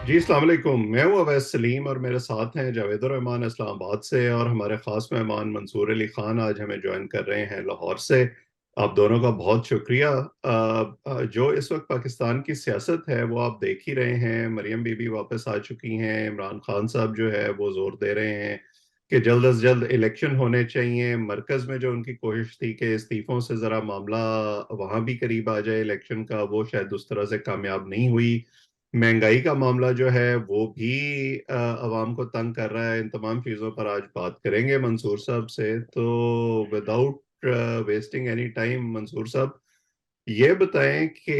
जी अस्सलाम वालेकुम। मैं हूँ अवैस सलीम और मेरे साथ हैं जावेदुर रहमान इस्लामाबाद से और हमारे खास मेहमान मंसूर अली खान आज हमें ज्वाइन कर रहे हैं लाहौर से। आप दोनों का बहुत शुक्रिया। जो इस वक्त पाकिस्तान की सियासत है वो आप देख ही रहे हैं। मरियम बीबी वापस आ चुकी हैं। इमरान खान साहब जो है वो जोर दे रहे हैं कि जल्द अज जल्द इलेक्शन होने चाहिए। मरकज में जो उनकी कोशिश थी कि इस्तीफों से जरा मामला वहां भी करीब आ जाए इलेक्शन का, वो शायद उस तरह से कामयाब नहीं हुई। महंगाई का मामला जो है वो भी अवाम को तंग कर रहा है। इन तमाम चीज़ों पर आज बात करेंगे मंसूर साहब से। तो without wasting any time, Mansoor साहब ये बताएं कि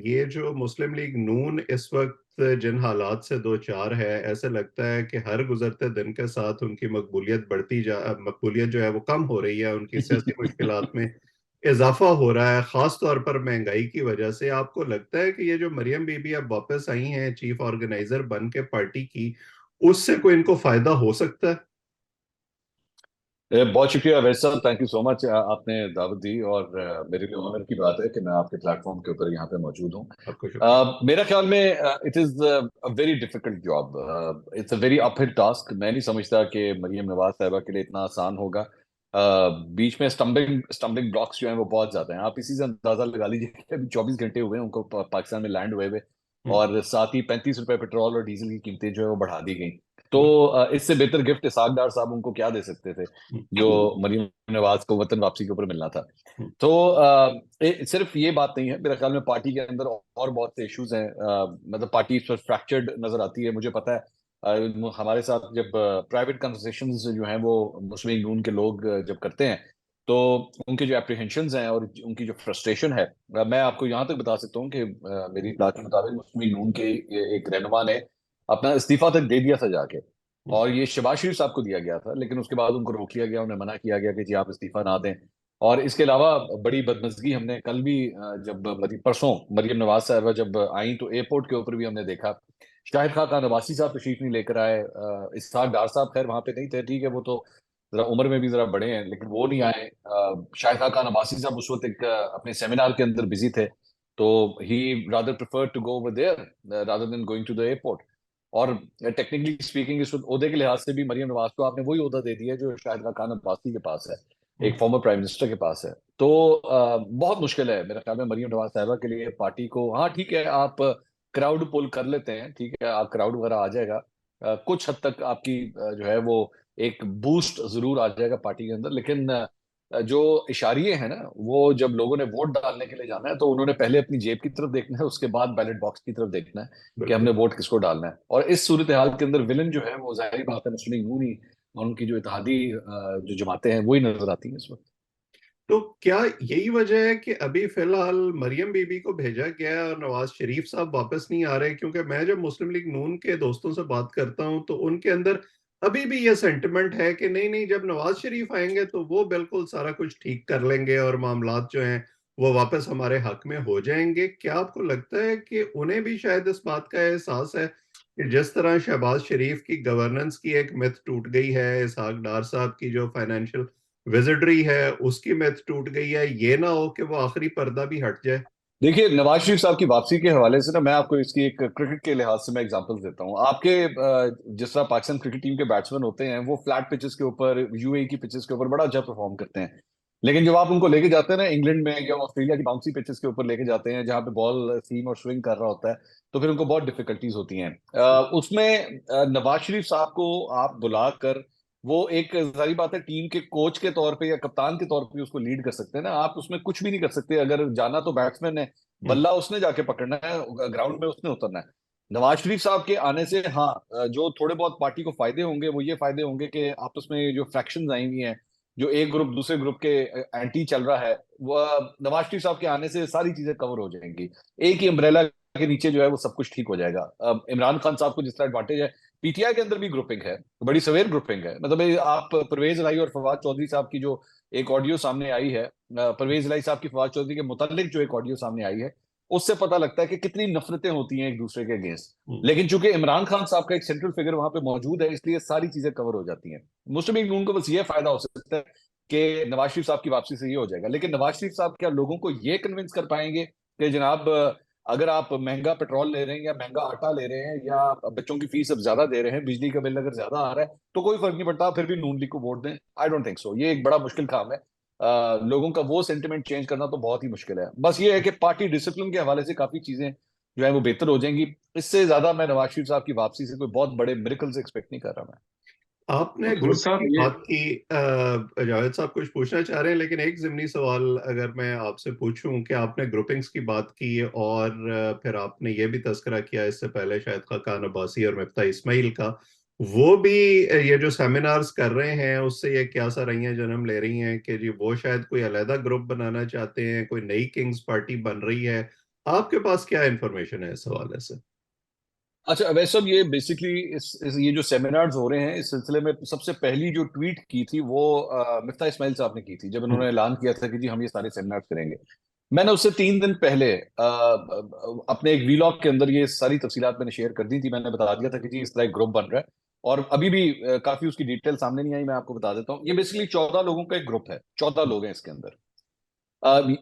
ये जो मुस्लिम लीग नून इस वक्त जिन हालात से दो चार है, ऐसे लगता है कि हर गुजरते दिन के साथ उनकी मकबूलियत जो है वो कम हो रही है, उनकी सियासी मुश्किलात में इजाफा हो रहा है, खास तौर पर महंगाई की वजह से। आपको लगता है कि ये जो मरियम बीबी अब वापस आई हैं चीफ ऑर्गेनाइजर बन के पार्टी की, उससे कोई इनको फायदा हो सकता है? बहुत शुक्रिया वैसे साहब, थैंक यू सो मच। आपने दावत दी और मेरे लिए ऑनर की बात है कि मैं आपके प्लेटफॉर्म के ऊपर यहाँ पे मौजूद हूँ। आपको शुक्रिया। मेरा ख्याल में it is a very difficult job, it's a very uphill task. मैं नहीं समझता कि मरियम नवाज साहिबा के लिए इतना आसान होगा। बीच में स्टम्बलिंग स्टम्बलिंग ब्लॉक्स जो हैं वो बहुत ज्यादा हैं। आप इसी से अंदाजा लगा लीजिए कि अभी 24 घंटे हुए हैं उनको पाकिस्तान में लैंड हुए हुए, हम्म। और साथ ही 35 रुपए पेट्रोल और डीजल की कीमतें जो है वो बढ़ा दी गई। तो बिल्कुल। इससे बेहतर गिफ्ट इसाक डार साहब उनको क्या दे सकते थे जो हम्म। मरियम नवाज को वतन वापसी के ऊपर मिलना था। हम्म। तो सिर्फ ये बात नहीं है, मेरे ख्याल में पार्टी के अंदर और बहुत से इश्यूज हैं। मतलब पार्टी इस वक्त फ्रैक्चर्ड नजर आती है, मुझे पता है। हमारे साथ जब प्राइवेट कन्वर्सेशंस जो हैं वो मुस्लिम लीग नून के लोग जब करते हैं, तो उनके जो एप्रीहेंशंस हैं और उनकी जो फ्रस्ट्रेशन है, मैं आपको यहाँ तक बता सकता हूँ कि मेरी इत्तला के मुताबिक मुस्लिम लीग नून के एक रहनुमा ने अपना इस्तीफा तक दे दिया था जाके। हम्म। और ये शहबाज शरीफ साहब को दिया गया था, लेकिन उसके बाद उनको रोक लिया गया, उन्हें मना किया गया कि जी आप इस्तीफा ना दें। और इसके अलावा बड़ी बदमज़गी हमने कल भी जब परसों मरियम नवाज साहबा जब आई तो एयरपोर्ट के ऊपर भी हमने देखा, शाहिद खान नवासी साहब तशरीफ नहीं लेकर आए। इसहाक डार साहब खैर वहां पे नहीं थे, ठीक है, वो तो जरा उम्र में भी जरा बड़े हैं, लेकिन वो नहीं आए। शाहिद खान नवासी साहब उस वक्त एक अपने सेमिनार के अंदर बिजी थे, तो he rather prefer to go over there rather than going to the airport. और टेक्निकली स्पीकिंग इस ओहदे के लिहाज से भी मरियम नवाज को आपने वही ओहदा दे दिया जो शाहिद खान अब्बासी के पास है, एक फॉर्मर प्राइम मिनिस्टर के पास है। तो बहुत मुश्किल है मेरे ख्याल में मरियम नवाज साहिबा के लिए पार्टी को। हाँ ठीक है, आप क्राउड पुल कर लेते हैं, ठीक है, आप क्राउड वगैरह आ जाएगा, कुछ हद तक आपकी जो है वो एक बूस्ट जरूर आ जाएगा पार्टी के अंदर। लेकिन जो इशारिये हैं ना, वो जब लोगों ने वोट डालने के लिए जाना है तो उन्होंने पहले अपनी जेब की तरफ देखना है, उसके बाद बैलेट बॉक्स की तरफ देखना है कि बिल्कुल। हमने वोट किसको डालना है। और इस सूरत हाल के अंदर विलन जो है वो जाहिर बात है मुस्लिम लीग नून ही, और उनकी जो इत्तेहादी जो जमातें हैं वही नजर आती हैं इस वक्त। तो क्या यही वजह है कि अभी फिलहाल मरियम बीबी को भेजा गया है और नवाज शरीफ साहब वापस नहीं आ रहे? क्योंकि मैं जब मुस्लिम लीग नून के दोस्तों से बात करता हूं तो उनके अंदर अभी भी ये सेंटिमेंट है कि नहीं नहीं, जब नवाज शरीफ आएंगे तो वो बिल्कुल सारा कुछ ठीक कर लेंगे और मामलात जो हैं वो वापस हमारे हक में हो जाएंगे। क्या आपको लगता है कि उन्हें भी शायद इस बात का एहसास है कि जिस तरह शहबाज शरीफ की गवर्नेंस की एक मिथ टूट गई है, इसहाक डार साहब की जो फाइनेंशियल विजिटरी है उसकी मैथ टूट गई है, ये ना हो कि वो आखिरी पर्दा भी हट जाए? देखिए, नवाज शरीफ साहब की वापसी के हवाले से ना मैं आपको इसकी एक क्रिकेट के लिहाज से मैं एग्जांपल देता हूँ। आपके जिस तरह पाकिस्तान क्रिकेट टीम के बैट्समैन होते हैं वो फ्लैट पिचेस के ऊपर, यूएई की पिचेस के ऊपर बड़ा अच्छा परफॉर्म करते हैं। लेकिन जब आप उनको लेके जाते हैं ना इंग्लैंड में या ऑस्ट्रेलिया की बाउंसी पिचेस के ऊपर लेके जाते हैं जहां पे बॉल सीम और स्विंग कर रहा होता है, तो फिर उनको बहुत डिफिकल्टीज होती हैं। उसमें नवाज शरीफ साहब को आप बुलाकर, वो एक जाहिर बात है टीम के कोच के तौर पे या कप्तान के तौर पे उसको लीड कर सकते हैं ना, आप उसमें कुछ भी नहीं कर सकते। अगर जाना तो बैट्समैन है, हम्म। बल्ला उसने जाके पकड़ना है, ग्राउंड में उसने उतरना है। नवाज शरीफ साहब के आने से हाँ, जो थोड़े बहुत पार्टी को फायदे होंगे वो ये फायदे होंगे कि आपस में जो फैक्शंस आई हुई हैं, जो एक ग्रुप दूसरे ग्रुप के एंटी चल रहा है, वो नवाज शरीफ साहब के आने से सारी चीजें कवर हो जाएंगी। एक ही अम्ब्रेला के नीचे जो है वो सब कुछ ठीक हो जाएगा। इमरान खान साहब को जिस तरह एडवांटेज है, पीटीआई के अंदर भी ग्रुपिंग है, बड़ी सवेर ग्रुपिंग है। मतलब ये आप परवेज इलाही और फवाद चौधरी साहब की जो एक ऑडियो सामने आई है, परवेज इलाही साहब की फवाद चौधरी के मुतालिक जो एक ऑडियो सामने आई है, उससे पता लगता है कि कितनी नफरतें होती हैं एक दूसरे के अगेंस्ट। हम्म। लेकिन चूंकि इमरान खान साहब का एक सेंट्रल फिगर वहां पे मौजूद है, इसलिए सारी चीजें कवर हो जाती हैं। मुस्लिम लीग नून को बस ये फायदा हो सकता है कि नवाज शरीफ साहब की वापसी से ये हो जाएगा। लेकिन नवाज शरीफ साहब क्या लोगों को ये कन्विंस कर पाएंगे कि जनाब अगर आप महंगा पेट्रोल ले रहे हैं या महंगा आटा ले रहे हैं या बच्चों की फीस अब ज्यादा दे रहे हैं, बिजली का बिल अगर ज्यादा आ रहा है, तो कोई फर्क नहीं पड़ता, फिर भी नून लीग को वोट दें। आई डोंट थिंक सो, ये एक बड़ा मुश्किल काम है। लोगों का वो सेंटिमेंट चेंज करना तो बहुत ही मुश्किल है। बस ये है कि पार्टी डिसिप्लिन के हवाले से काफी चीजें जो है वो बेहतर हो जाएंगी। इससे ज्यादा मैं नवाज शरीफ साहब की वापसी से कोई बहुत बड़े मिरेकल्स एक्सपेक्ट नहीं कर रहा मैं। आपने मंसूर ग्रुपिंग साहब की ये बात की। जावेद साहब कुछ पूछना चाह रहे हैं, लेकिन एक ज़िमनी सवाल अगर मैं आपसे पूछूं कि आपने ग्रुपिंग्स की बात की और फिर आपने ये भी तस्करा किया इससे पहले शायद खाकान अब्बासी और मिफ्ता इस्माइल का, वो भी ये जो सेमिनार्स कर रहे हैं उससे ये क्या रही जन्म ले रही हैं कि जी वो शायद कोई अलहदा ग्रुप बनाना चाहते हैं, कोई नई किंग्स पार्टी बन रही है। आपके पास क्या इंफॉर्मेशन है इस हवाले से? अच्छा, वैसे ये बेसिकली ये जो सेमिनार्स हो रहे हैं इस सिलसिले में सबसे पहली जो ट्वीट की थी वो मिफ्ता इस्माइल साहब ने की थी, जब हम्म। उन्होंने ऐलान किया था कि जी हम ये सारे सेमिनार्स करेंगे। मैंने उससे 3 दिन पहले अपने एक वीलॉग के अंदर ये सारी तफसीलात मैंने शेयर कर दी थी। मैंने बता दिया था कि जी इस तरह एक ग्रुप बन रहा है, और अभी भी काफी उसकी डिटेल सामने नहीं आई। मैं आपको बता देता हूँ, ये बेसिकली 14 लोगों का एक ग्रुप है, 14 लोग हैं इसके अंदर।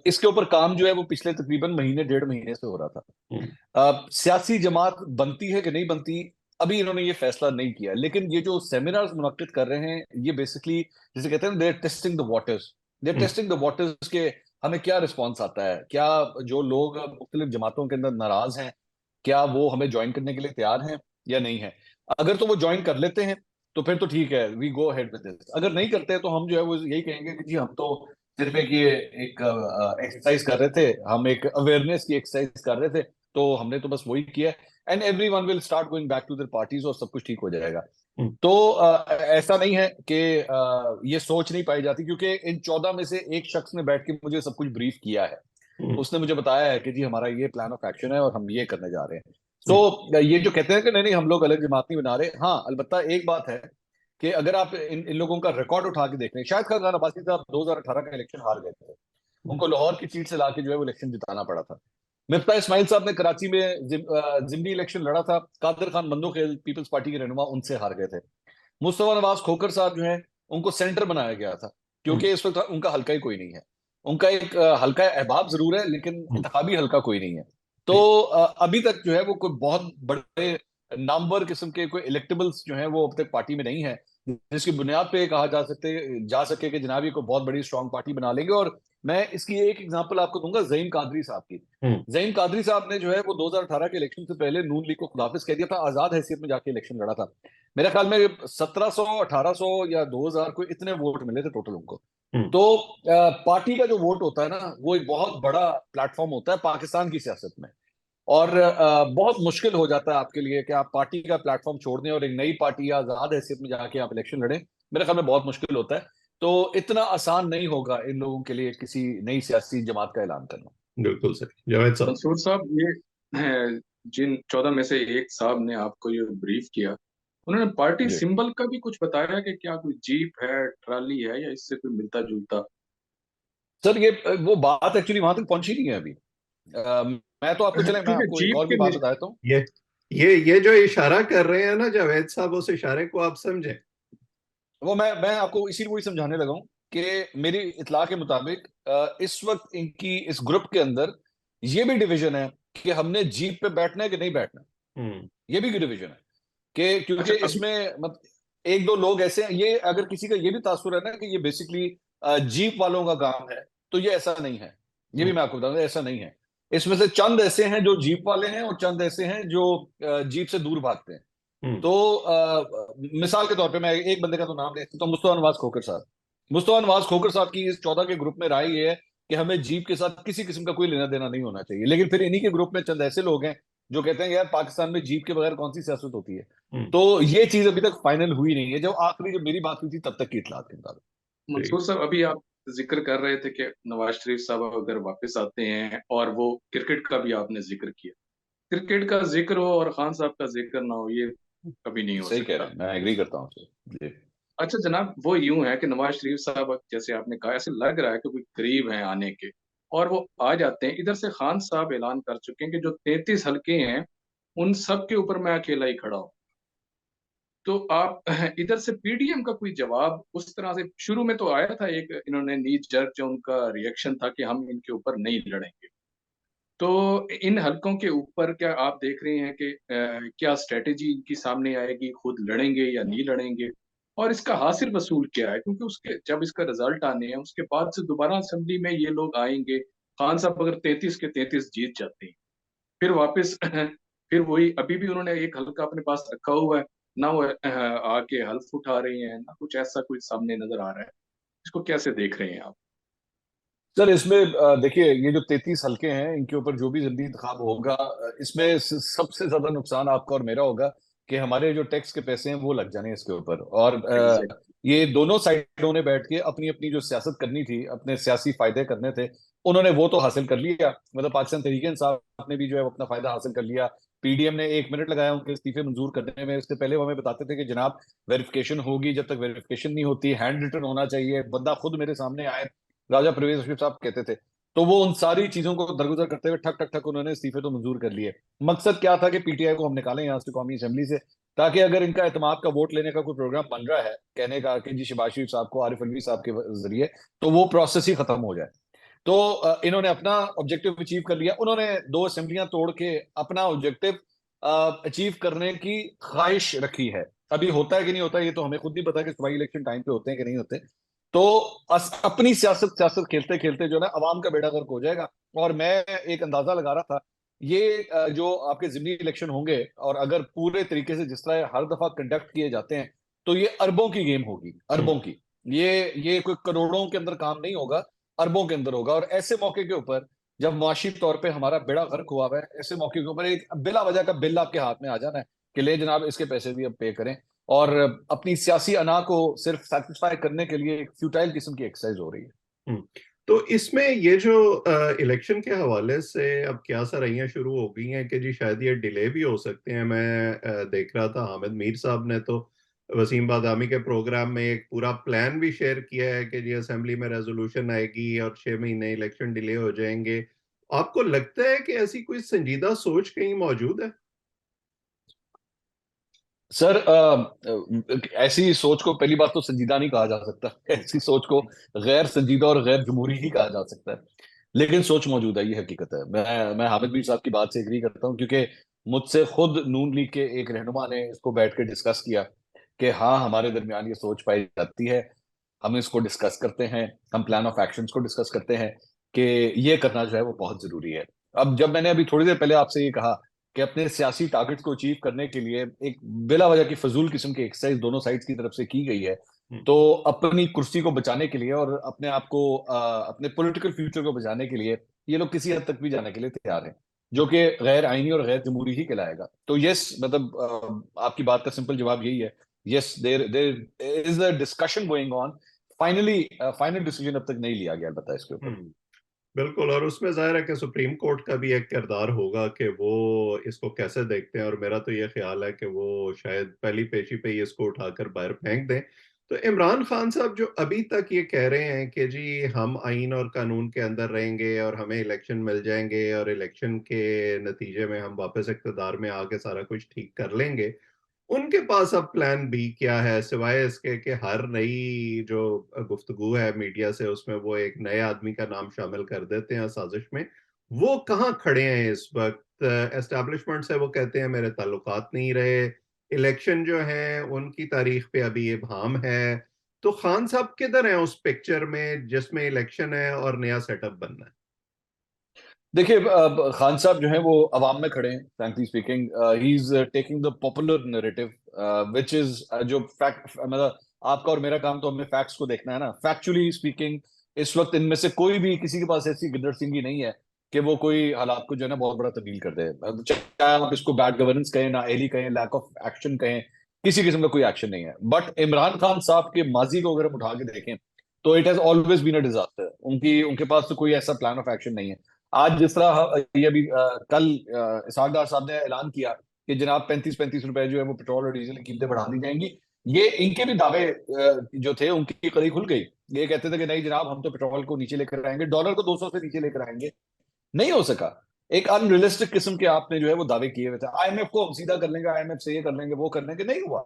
इसके ऊपर काम जो है वो पिछले तकरीबन महीने 1.5 महीने से हो रहा था। हम्म। सियासी जमात बनती है कि नहीं बनती, अभी इन्होंने ये फैसला नहीं किया। लेकिन ये जो सेमिनार्स मुनक्किद कर रहे हैं, ये बेसिकली जैसे कहते हैं, they are testing the waters. They are hmm. Testing the waters के हमें क्या रिस्पॉन्स आता है, क्या जो लोग मुख्तलिफ जमातों के अंदर नाराज हैं, क्या वो हमें ज्वाइन करने के लिए तैयार हैं या नहीं है। अगर तो वो ज्वाइन कर लेते हैं तो फिर तो ठीक है, we go ahead with this. अगर नहीं करते हैं तो हम जो है वो यही कहेंगे कि जी हम तो सिर्फ एक ये एक एक्सरसाइज कर रहे थे, हम एक अवेयरनेस की एक्सरसाइज कर रहे थे, तो हमने तो बस वही किया। And everyone will start going back to their parties और सब कुछ ठीक हो जाएगा। हम्म। तो ऐसा नहीं है कि ये सोच नहीं पाई जाती, क्योंकि इन 14 में से एक शख्स ने बैठ के मुझे सब कुछ ब्रीफ किया है। हम्म। उसने मुझे बताया है कि जी हमारा ये प्लान ऑफ एक्शन है और हम ये करने जा रहे हैं। हम्म। तो ये जो कहते हैं कि नहीं नहीं हम लोग अलग जमात नहीं बना रहे, हाँ अलबत्ता एक बात है कि अगर आप इन लोगों का रिकॉर्ड उठा के देख लें, शायद खान अब्बासी साहब 2018 का इलेक्शन हार गए थे, उनको लाहौर की सीट से लाके जो है वो इलेक्शन जिताना पड़ा था। मिफ्ता इस्माइल साहब ने कराची में जिमनी इलेक्शन लड़ा था, कादर खान बंदूखेल पीपल्स पार्टी के रहनुमा उनसे हार गए थे। मुस्तफा नवाज खोखर साहब जो है उनको सेंटर बनाया गया था, हम्म। क्योंकि इस वक्त उनका हल्का ही कोई नहीं है। उनका एक हल्का अहबाब जरूर है, लेकिन हम्म। इंतखाबी हल्का कोई नहीं है। तो ठीक। अभी तक जो है वो कोई बहुत बड़े नामवर किस्म के कोई इलेक्टेबल्स जो है वो अब तक पार्टी में नहीं है, जिसकी बुनियाद पे कहा जा सके कि जनाब ये कोई बहुत बड़ी स्ट्रांग पार्टी बना लेंगे। और मैं इसकी एक एग्जांपल आपको दूंगा, जहीम कादरी साहब की। हम्म। जहीम कादरी साहब ने जो है वो 2018 के इलेक्शन से पहले नून लीग को खुदाफिज कह दिया था, आजाद हैसियत में जाके इलेक्शन लड़ा था। मेरे ख्याल में 1700 1800 या 2000 कोई इतने वोट मिले थे टोटल उनको। हम्म। तो पार्टी का जो वोट होता है ना, वो एक बहुत बड़ा प्लेटफॉर्म होता है पाकिस्तान की सियासत में। और बहुत मुश्किल हो जाता है आपके लिए कि आप पार्टी का प्लेटफॉर्म छोड़ दें और एक नई पार्टी या आजाद हैसियत में जाके आप इलेक्शन लड़ें। मेरे ख्याल में बहुत मुश्किल होता है। तो इतना आसान नहीं होगा इन लोगों के लिए किसी नई सियासी जमात का ऐलान करना। बिल्कुल सही जावेद साहब। मंसूर साहब ये जिन 14 में से एक साहब ने आपको ये ब्रीफ किया, उन्होंने पार्टी जी सिंबल का भी कुछ बताया कि क्या कोई जीप है, ट्राली है, या इससे कोई मिलता जुलता? सर, ये वो बात एक्चुअली वहां तक पहुंची नहीं है अभी। मैं तो आपको, चले मैं क्योंकि आपको एक जीप और भी के बात बता देता हूँ। ये ये जो इशारा कर रहे हैं ना जावेद साहब, उस इशारे को आप समझें। वो मैं आपको इसी वही समझाने लगा हूँ कि मेरी इतला के मुताबिक इस वक्त इनकी इस ग्रुप के अंदर ये भी डिवीजन है कि हमने जीप पे बैठना है कि नहीं बैठना। हम्म। ये भी डिवीजन है कि क्योंकि अच्छा अभी इसमें एक दो लोग ऐसे हैं, ये अगर किसी का ये भी तासुर है ना कि ये बेसिकली जीप वालों का काम है, तो ये ऐसा नहीं है। ये भी हम्म। मैं आपको बता दूं, ऐसा नहीं है। इसमें से चंद ऐसे हैं जो जीप वाले हैं और चंद ऐसे हैं जो जीप से दूर भागते हैं। हम्म। तो मिसाल के तौर पे मैं एक बंदे का तो नाम ले सकता हूँ, मुस्तफा नवाज खोखर साहब। मुस्तफा नवाज खोखर साहब की इस 14 के ग्रुप में राय ये है कि हमें जीप के साथ किसी किस्म का कोई लेना देना नहीं होना चाहिए। लेकिन फिर इन्हीं के ग्रुप में चंद ऐसे लोग हैं जो कहते हैं कि यार पाकिस्तान में जीप के बगैर कौन सी सियासत होती है। हम्म। तो ये चीज अभी तक फाइनल हुई नहीं है, जब आखिरी जब मेरी बात हुई थी तब तक की इतलात के मुताबिक। ठीक। मंसूर साहब अभी आप जिक्र कर रहे थे कि नवाज शरीफ साहब अगर वापस आते हैं, और वो क्रिकेट का भी आपने जिक्र किया, क्रिकेट का जिक्र हो और खान साहब का जिक्र ना हो, ये कभी नहीं हो सही कह रहे सकता। हैं, मैं एग्री करता हूँ आपसे। जी अच्छा जनाब, वो यूं है कि नवाज शरीफ साहब, जैसे आपने कहा, ऐसे लग रहा है कि कोई करीब है आने के, और वो आ जाते हैं। इधर से खान साहब ऐलान कर चुके हैं कि जो 33 हल्के हैं उन सब के ऊपर मैं अकेला ही खड़ा हूं। तो आप इधर से पीडीएम का कोई जवाब उस तरह से शुरू में तो आया था, एक इन्होंने नी जर्क जो उनका रिएक्शन था कि हम इनके ऊपर नहीं लड़ेंगे, तो इन हलकों के ऊपर क्या आप देख रहे हैं कि क्या स्ट्रेटेजी इनकी सामने आएगी, खुद लड़ेंगे या नहीं लड़ेंगे, और इसका हासिल वसूल क्या है? क्योंकि उसके जब इसका रिजल्ट आने हैं उसके बाद से दोबारा असेंबली में ये लोग आएंगे। खान साहब अगर 33 के 33 जीत जाते हैं, फिर वापस फिर वही, अभी भी उन्होंने एक हल्का अपने पास रखा हुआ है, ना वो आके हल्फ उठा रहे हैं, ना कुछ ऐसा कुछ सामने नजर आ रहा है। इसको कैसे देख रहे हैं आप? सर इसमें देखिए, ये जो 33 हलके हैं इनके ऊपर जो भी जल्दी इंतखाब होगा, इसमें सबसे ज्यादा नुकसान आपका और मेरा होगा कि हमारे जो टैक्स के पैसे हैं वो लग जाने इसके ऊपर। और एग्जैक्ट। ये दोनों साइडों ने बैठ के अपनी अपनी जो सियासत करनी थी, अपने सियासी फायदे करने थे, उन्होंने वो तो हासिल कर लिया। मतलब पाकिस्तान तहरीक इंसाफ ने भी जो है अपना फायदा हासिल कर लिया। पीडीएम ने 1 मिनट लगाया उनके इस्तीफे मंजूर करने में। इससे पहले वो हमें बताते थे कि जनाब वेरिफिकेशन होगी, जब तक वेरिफिकेशन नहीं होती हैंड रिटन होना चाहिए, बंदा खुद मेरे सामने आए, राजा परवेज मुशर्रफ साहब कहते थे। तो वो उन सारी चीजों को दरगुजर करते हुए ठक ठक ठक उन्होंने इस्तीफे तो मंजूर कर लिए। मकसद क्या था कि पीटीआई को हम निकालें यहाँ से, कौमी असेंबली से, ताकि अगर इनका एतमाद का वोट लेने का कोई प्रोग्राम बन रहा है कहने का कि जी शहबाज शरीफ साहब को आरिफ अलवी साहब के जरिए, तो वो प्रोसेस ही खत्म हो जाए। तो इन्होंने अपना ऑब्जेक्टिव अचीव कर लिया। उन्होंने 2 असेंबलियां तोड़ के अपना ऑब्जेक्टिव अचीव करने की ख्वाहिश रखी है। अभी होता है कि नहीं होता है, ये तो हमें खुद नहीं पता कि सूबाई इलेक्शन टाइम पे होते हैं कि नहीं होते। तो अपनी सियासत सियासत खेलते खेलते जो है ना अवाम का बेड़ा गर्क हो जाएगा। और मैं एक अंदाजा लगा रहा था, ये जो आपके जिमनी इलेक्शन होंगे, और अगर पूरे तरीके से जिस तरह हर दफा कंडक्ट किए जाते हैं, तो ये अरबों की गेम होगी, अरबों की। ये कोई करोड़ों के अंदर काम नहीं होगा, अरबों के अंदर होगा। और ऐसे मौके के ऊपर जब माशी तौर पे हमारा बेड़ा गर्क हुआ हुआ है, ऐसे मौके के ऊपर एक बिला वजह का बिल आपके हाथ में आ जाना है कि ले जनाब इसके पैसे भी अब पे करें, और अपनी सियासी अना को सिर्फ सेटिस्फाई करने के लिए एक फ्यूटाइल किस्म की एक्सरसाइज हो रही है। हम्म। तो इसमें ये जो इलेक्शन के हवाले से अब क्या सरैयां शुरू हो गई हैं कि जी शायद ये डिले भी हो सकते हैं। मैं देख रहा था हामिद मीर साहब ने तो वसीम बादामी के प्रोग्राम में एक पूरा प्लान भी शेयर किया है कि जी असेंबली में रेजोल्यूशन आएगी और 6 महीने इलेक्शन डिले हो जाएंगे। आपको लगता है कि ऐसी कोई संजीदा सोच कहीं मौजूद है? सर ऐसी सोच को पहली बात तो संजीदा नहीं कहा जा सकता। ऐसी सोच को गैर संजीदा और गैर जमहूरी ही कहा जा सकता है। लेकिन सोच मौजूद है, ये हकीकत है। मैं हामिद मीर साहब की बात से एग्री करता हूँ, क्योंकि मुझसे खुद नून लीग के एक रहनुमा ने इसको बैठ के डिस्कस किया कि हाँ हमारे दरमियान ये सोच पाई जाती है, हम इसको डिस्कस करते हैं, हम प्लान ऑफ एक्शन को डिस्कस करते हैं कि ये करना जो है वो बहुत जरूरी है। अब जब मैंने अभी थोड़ी देर पहले आपसे ये कहा कि अपने सियासी टारगेट को अचीव करने के लिए एक बिला वजह की फजूल किस्म की एक्सरसाइज दोनों साइड्स की तरफ से की गई है, हम्म। तो अपनी कुर्सी को बचाने के लिए और अपने आप को अपने पॉलिटिकल फ्यूचर को बचाने के लिए ये लोग किसी हद तक भी जाने के लिए तैयार हैं, जो कि गैर आईनी और गैर जमहूरी ही कहलाएगा। तो यस, मतलब आपकी बात का सिंपल जवाब यही है, yes there there is a discussion going on. Finally final decision अब तक नहीं लिया गया अलबत्ता इसके ऊपर। हम्म। बिल्कुल। और उसमें जाहिर है कि सुप्रीम कोर्ट का भी एक किरदार होगा कि वो इसको कैसे देखते हैं। और मेरा तो ये ख्याल है कि वो शायद पहली पेशी पे ही इसको उठाकर बाहर फेंक दें। तो इमरान खान साहब जो अभी तक ये कह रहे हैं कि जी हम आइन और कानून के अंदर रहेंगे और हमें इलेक्शन मिल जाएंगे और इलेक्शन के नतीजे में हम वापस इक़्तिदार में आके सारा कुछ ठीक कर लेंगे, उनके पास अब प्लान बी क्या है सिवाय इसके कि हर नई जो गुफ्तगू है मीडिया से उसमें वो एक नए आदमी का नाम शामिल कर देते हैं साजिश में। वो कहाँ खड़े हैं इस वक्त? एस्टैब्लिशमेंट से वो कहते हैं मेरे ताल्लुकात नहीं रहे, इलेक्शन जो है उनकी तारीख पे अभी इबहम है। तो खान साहब किधर हैं उस पिक्चर में जिसमें इलेक्शन है और नया सेटअप बनना है? देखिए, अब खान साहब जो है वो अवाम में खड़े हैं। Frankly speaking he is taking the popular narrative, which is जो फैक्ट, मतलब आपका और मेरा काम तो हमें फैक्ट्स को देखना है ना। फैक्चुअली स्पीकिंग इस वक्त इनमें से कोई भी किसी के पास ऐसी गिदड़ सिंगी नहीं है कि वो कोई हालात को जो है ना बहुत बड़ा तब्दील कर दे। चाहे आप इसको बैड गवर्नेंस कहें, नाअहली कहें, लैक ऑफ एक्शन कहें, किसी किस्म का कोई एक्शन नहीं है। बट इमरान खान साहब के माजी को अगर हम उठा के देखें तो it has always been a disaster. उनकी उनके पास तो कोई ऐसा प्लान ऑफ एक्शन नहीं है। आज जिस तरह ये अभी कल इसहाक डार साहब ने ऐलान किया कि जनाब 35-35 रुपए जो है वो पेट्रोल और डीजल की कीमतें बढ़ा दी जाएंगी, ये इनके भी दावे जो थे उनकी कड़ी खुल गई। ये कहते थे कि नहीं जनाब हम तो पेट्रोल को नीचे लेकर आएंगे, डॉलर को 200 से नीचे लेकर आएंगे। नहीं हो सका। एक अनरियलिस्टिक किस्म के आपने जो है वो दावे किए हुए थे, आईएमएफ को हम सीधा कर लेंगे, आईएमएफ से ये कर लेंगे वो कर लेंगे, नहीं हुआ।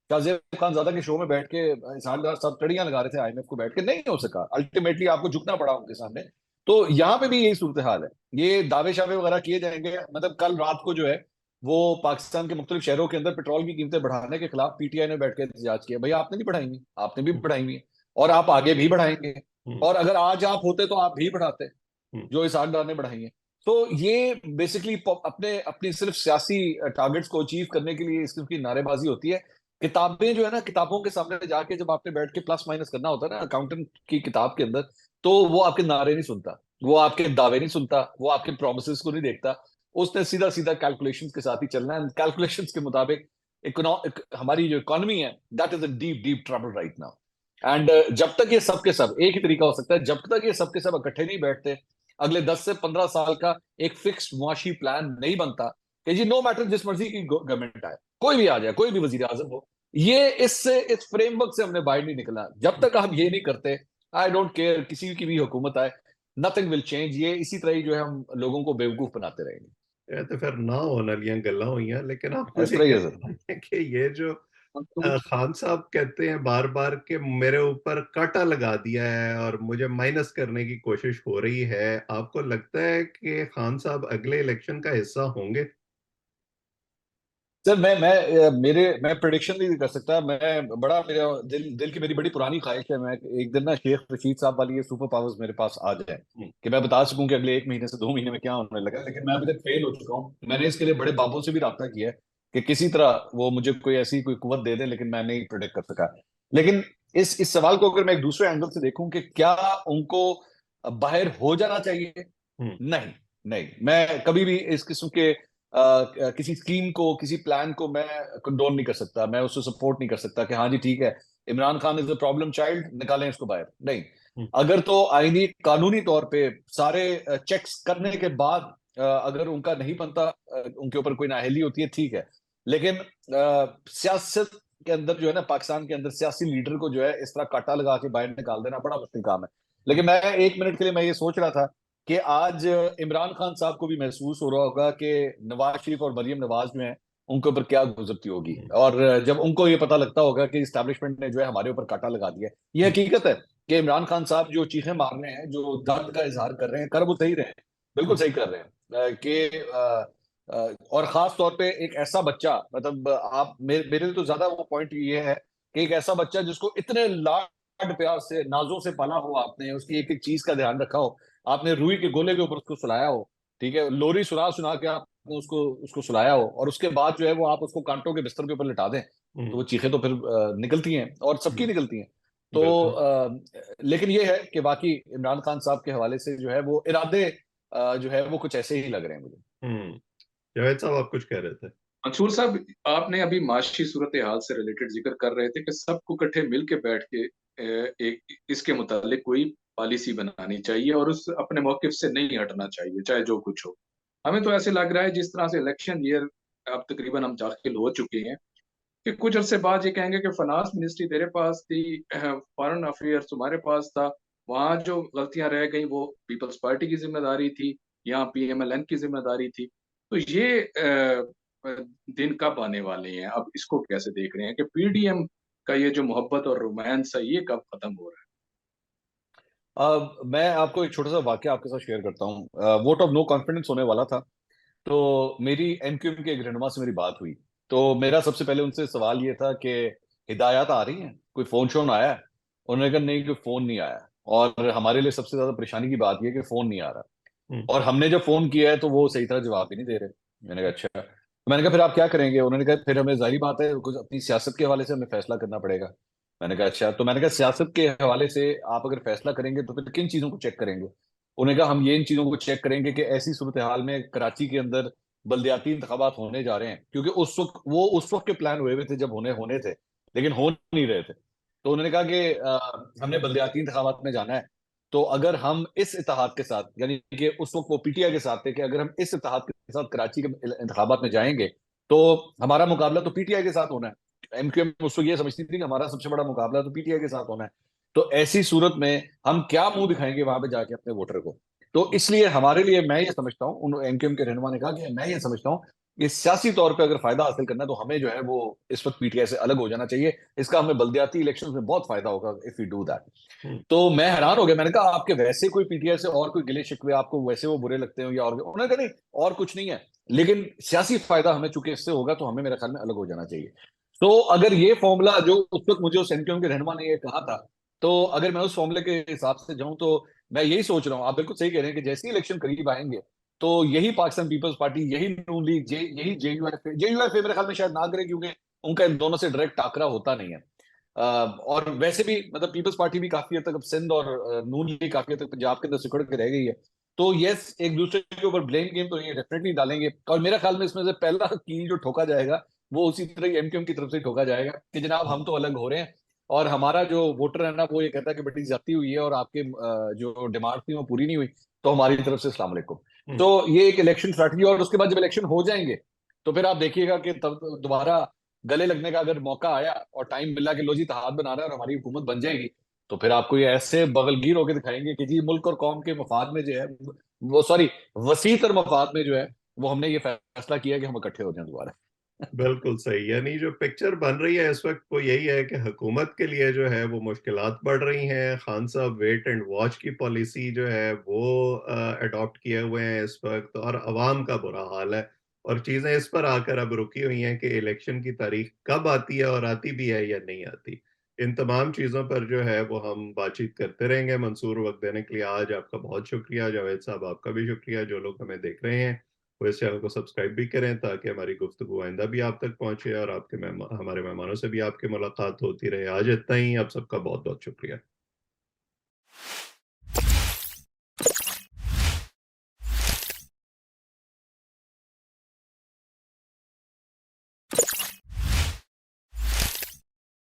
शाहजेब खान ज्यादा के शो में बैठ के इसहाक डार साहब टड़ियां लगा रहे थे आईएमएफ को बैठ के, नहीं हो सका। अल्टीमेटली आपको झुकना पड़ा उनके सामने तो यहाँ पे भी यही सूरत हाल है, ये दावे शावे वगैरह किए जाएंगे। मतलब कल रात को जो है वो पाकिस्तान के मुख्तलिफ शहरों के अंदर पेट्रोल की कीमतें बढ़ाने के खिलाफ पीटीआई ने बैठ के एहतजाज किया। भैया आपने नहीं बढ़ाई हुई, आपने भी बढ़ाई हुई है, और आप आगे भी बढ़ाएंगे, हम्म, और अगर आज आप होते तो आप भी बढ़ाते हम्म, जो इस आंदोलन ने बढ़ाई है। तो ये बेसिकली अपने अपनी सिर्फ सियासी टारगेट्स को अचीव करने के लिए इसकी नारेबाजी होती है। किताबें जो है ना, किताबों के सामने जाके जब आपने बैठ के प्लस माइनस करना होता है ना अकाउंटेंट की किताब के अंदर, तो वो आपके नारे नहीं सुनता, वो आपके दावे नहीं सुनता, वो आपके प्रोमिस को नहीं देखता। उसने सीधा सीधा कैलकुलेशंस के साथ ही चलना है। कैलकुलेशंस के मुताबिक हमारी जो इकोनॉमी है that is a deep deep trouble right now. And जब तक ये सब के सब, एक ही तरीका हो सकता है, जब तक ये सब के सब इकट्ठे नहीं बैठते, अगले 10 से 15 साल का एक फिक्स्ड मुआशी प्लान नहीं बनता कि जी नो मैटर जिस मर्जी की गवर्नमेंट आए, कोई भी आ जाए, कोई भी वजीर आजम हो, ये इस फ्रेमवर्क से हमने बाहर नहीं निकला जब तक हम ये नहीं करते। आई डोंट केयर किसी की भी हुकूमत आए, नथिंग विल चेंज। ये इसी तरह ही जो है हम लोगों को बेवकूफ बनाते रहेंगे। ये तो फिर ना होने वाली गल्लां हुई हैं, लेकिन आप इस मुझे तरह ही ये है सर। बताएं कि ये जो मंसूर खान साहब कहते हैं बार बार कि मेरे ऊपर कांटा लगा दिया है और मुझे माइनस करने की कोशिश हो रही है, आपको लगता है कि खान साहब अगले इलेक्शन का हिस्सा होंगे? सर मैं प्रिडिक्शन नहीं कर सकता। मैं बड़ा मेरा दिल की मेरी बड़ी पुरानी ख्वाहिश है, मैं एक दिन ना शेख रशीद साहब वाली ये सुपर पावर्स मेरे पास आ जाए हम्म, कि मैं बता सकूं कि अगले 1 महीने से 2 महीने में क्या होने लगा। लेकिन मैं अभी तक फेल हो चुका हूँ। मैंने इसके लिए बड़े बाबों से भी राब्ता किया है कि किसी तरह वो मुझे कोई कुवत दे दे, लेकिन मैं नहीं प्रिडिक्ट कर सका। लेकिन इस सवाल को अगर मैं एक दूसरे एंगल से देखूं कि क्या उनको बाहर हो जाना चाहिए, हम्म, नहीं, नहीं, मैं कभी भी इस किस्म के किसी स्कीम को, किसी प्लान को मैं कंडोन नहीं कर सकता, मैं उसको सपोर्ट नहीं कर सकता कि हाँ जी ठीक है, Imran Khan is a problem child, निकालें इसको बाहर, नहीं। हम्म, अगर तो आईनी कानूनी तौर पे सारे चेक्स करने के बाद अगर उनका नहीं बनता, उनके ऊपर कोई नाअहली होती है, ठीक है। लेकिन सियासत के अंदर जो है ना, पाकिस्तान के अंदर सियासी लीडर को जो है इस तरह काटा लगा के बाहर निकाल देना बड़ा मुश्किल काम है। लेकिन मैं 1 मिनट के लिए मैं ये सोच रहा था कि आज इमरान खान साहब को भी महसूस हो रहा होगा कि नवाज शरीफ और मरियम नवाज जो है उनके ऊपर क्या गुजरती होगी, हम्म, और जब उनको ये पता लगता होगा कि इस्टेब्लिशमेंट ने जो है हमारे ऊपर कांटा लगा दिया। ये हम्म, हकीकत है कि इमरान खान साहब जो चीखें मार रहे हैं, जो दर्द का इजहार कर रहे हैं, कर वो सही रहे हैं, बिल्कुल हम्म, सही कर रहे हैं। और खास तौर पे एक ऐसा बच्चा, मतलब आप मेरे लिए तो ज्यादा वो पॉइंट ये है कि एक ऐसा बच्चा जिसको इतने लाड प्यार से नाजों से पाला हो, आपने उसकी एक एक चीज का ध्यान रखा हो, आपने रुई के गोले के ऊपर उसको सुलाया हो, ठीक है, लोरी सुना सुना के आपने उसको उसको सुलाया हो, और उसके बाद जो है वो आप उसको कांटों के बिस्तर के ऊपर लिटा दें, तो हम्म, वो चीखें तो फिर निकलती हैं, और सबकी हम्म, निकलती हैं। तो बिल्कुल। लेकिन ये है कि बाकी इमरान खान साहब के हवाले से जो है वो इरादे जो है वो कुछ ऐसे ही लग रहे हैं मुझे। हम्म, जावेद साहब आप कुछ कह रहे थे? मंसूर साहब, आपने अभी माशी सूरत हाल से रिलेटेड जिक्र कर रहे थे कि सबको इकट्ठे मिल के बैठ के एक इसके मुतालिक कोई पॉलिसी बनानी चाहिए और उस अपने मौकिफ से नहीं हटना चाहिए, चाहे जो कुछ हो। हमें तो ऐसे लग रहा है जिस तरह से इलेक्शन ईयर अब तकरीबन हम दाखिल हो चुके हैं कि कुछ अरसे बाद ये कहेंगे कि फाइनेंस मिनिस्ट्री तेरे पास थी, फॉरेन अफेयर्स तुम्हारे पास था, वहां जो गलतियां रह गई वो पीपल्स पार्टी की जिम्मेदारी थी, यहाँ पीएमएलएन की जिम्मेदारी थी। तो ये दिन कब आने वाले हैं? अब इसको कैसे देख रहे हैं कि पीडीएम का ये जो मोहब्बत और रोमांस है ये कब खत्म हो रहा मैं आपको एक छोटा सा वाक्य आपके साथ शेयर करता हूँ। वोट ऑफ नो कॉन्फिडेंस होने वाला था, तो मेरी एमक्यूएम के एक रहनुमा से मेरी बात हुई। तो मेरा सबसे पहले उनसे सवाल ये था कि हिदायत आ रही है, कोई फोन शोन आया है? उन्होंने कहा नहीं, कोई फोन नहीं आया, और हमारे लिए सबसे ज्यादा परेशानी की बात यह है कि फोन नहीं आ रहा, हम्म, और हमने जब फोन किया है तो वो सही तरह जवाब ही नहीं दे रहे। मैंने कहा अच्छा, तो मैंने कहा फिर आप क्या करेंगे? उन्होंने कहा फिर हमें जाहिर बात है कुछ अपनी सियासत के हवाले से हमें फैसला करना पड़ेगा। मैंने कहा अच्छा, तो मैंने कहा सियासत के हवाले से आप अगर फैसला करेंगे तो फिर किन चीजों को चेक करेंगे? उन्होंने कहा हम ये इन चीजों को चेक करेंगे कि ऐसी सूरत हाल में कराची के अंदर बल्दियाती इंतखाबात होने जा रहे हैं, क्योंकि उस वक्त के प्लान हुए हुए थे जब होने होने थे, लेकिन हो नहीं रहे थे। तो उन्होंने कहा कि हमने बल्दियाती इंतखाबात में जाना है, तो अगर हम इस इत्तेहाद के साथ, यानी कि उस वक्त वो पीटीआई के साथ थे, कि अगर हम इस इत्तेहाद के साथ कराची के इंतखाबात में जाएंगे तो हमारा मुकाबला तो पीटीआई के साथ होना है। एमक्यूएम उस वक्त ये समझती थी कि हमारा सबसे बड़ा मुकाबला तो पीटीआई के साथ होना है। तो ऐसी सूरत में हम क्या मुंह दिखाएंगे वहां पे जाके अपने वोटर को? तो इसलिए हमारे लिए, मैं ये समझता हूँ, उन एमक्यूएम के रहनुमा ने कहा कि मैं ये समझता हूँ ये सियासी तौर पे अगर फायदा हासिल करना है तो हमें जो है वो इस वक्त पीटीआई से अलग हो जाना चाहिए। इसका हमें बल्दियाती इलेक्शन में बहुत फायदा होगा इफ यू डू दैट। हम्म। तो मैं हैरान हो गया, मैंने कहा आपके वैसे कोई पीटीआई से और कोई गिले शिकवे, आपको वैसे वो बुरे लगते हो या और, उन्होंने कहा नहीं और कुछ नहीं है, लेकिन सियासी फायदा हमें चूंकि इससे होगा तो हमें मेरे ख्याल में अलग हो जाना चाहिए। तो अगर ये फॉर्मूला जो उस वक्त मुझे उस एमक्यूएम के रहनुमा ने ये कहा था, तो अगर मैं उस फॉर्मूले के हिसाब से जाऊं तो मैं यही सोच रहा हूँ, आप बिल्कुल सही कह रहे हैं कि जैसे ही इलेक्शन करीब आएंगे तो यही पाकिस्तान पीपल्स पार्टी, यही नून लीग, यही जेयूएफए मेरे ख्याल में शायद ना करे, क्योंकि उनका इन दोनों से डायरेक्ट टाकरा होता नहीं है। और वैसे भी मतलब पीपल्स पार्टी भी काफी हद तक अब सिंध और नून लीग काफी हद तक पंजाब के अंदर सिकुड़ के रह गई है। तो यस, एक दूसरे के ऊपर ब्लेम गेम तो ये डेफिनेटली डालेंगे, और मेरा ख्याल में इसमें से पहला कील जो ठोका जाएगा वो उसी तरह एमक्यूएम की तरफ से ठोका जाएगा कि जनाब हम तो अलग हो रहे हैं, और हमारा जो वोटर है ना वो ये कहता है कि बड़ी ज्यादती हुई है और आपके जो डिमांड थी वो पूरी नहीं हुई, तो हमारी तरफ से अस्सलाम वालेकुम। तो ये एक इलेक्शन स्ट्रैटेजी, और उसके बाद जब इलेक्शन हो जाएंगे तो फिर आप देखिएगा कि तब दोबारा गले लगने का अगर मौका आया और टाइम मिला कि लो जी हाथ बना रहा है और हमारी हुकूमत बन जाएगी, तो फिर आपको ये ऐसे बगलगीर होकर दिखाएंगे कि जी मुल्क और कौम के मफाद में जो है वो, सॉरी, वसीतर मफाद में जो है वो हमने ये फैसला किया कि हम इकट्ठे हो जाएं दोबारा। बिल्कुल सही। यानी जो पिक्चर बन रही है इस वक्त वो यही है कि हुकूमत के लिए जो है वो मुश्किलात बढ़ रही हैं। खान साहब वेट एंड वॉच की पॉलिसी जो है वो अडॉप्ट किए हुए हैं इस वक्त, और अवाम का बुरा हाल है। और चीजें इस पर आकर अब रुकी हुई हैं कि इलेक्शन की तारीख कब आती है और आती भी है या नहीं आती। इन तमाम चीजों पर जो है वो हम बातचीत करते रहेंगे। मंसूर, वक्त देने के लिए आज आपका बहुत शुक्रिया। जावेद साहब, आपका भी शुक्रिया। जो लोग हमें देख रहे हैं वो इस चैनल को सब्सक्राइब भी करें ताकि हमारी गुफ्तगू आइंदा भी आप तक पहुंचे और आपके हमारे मेहमानों से भी आपकी मुलाकात होती रहे। आज इतना ही। आप सबका बहुत बहुत शुक्रिया।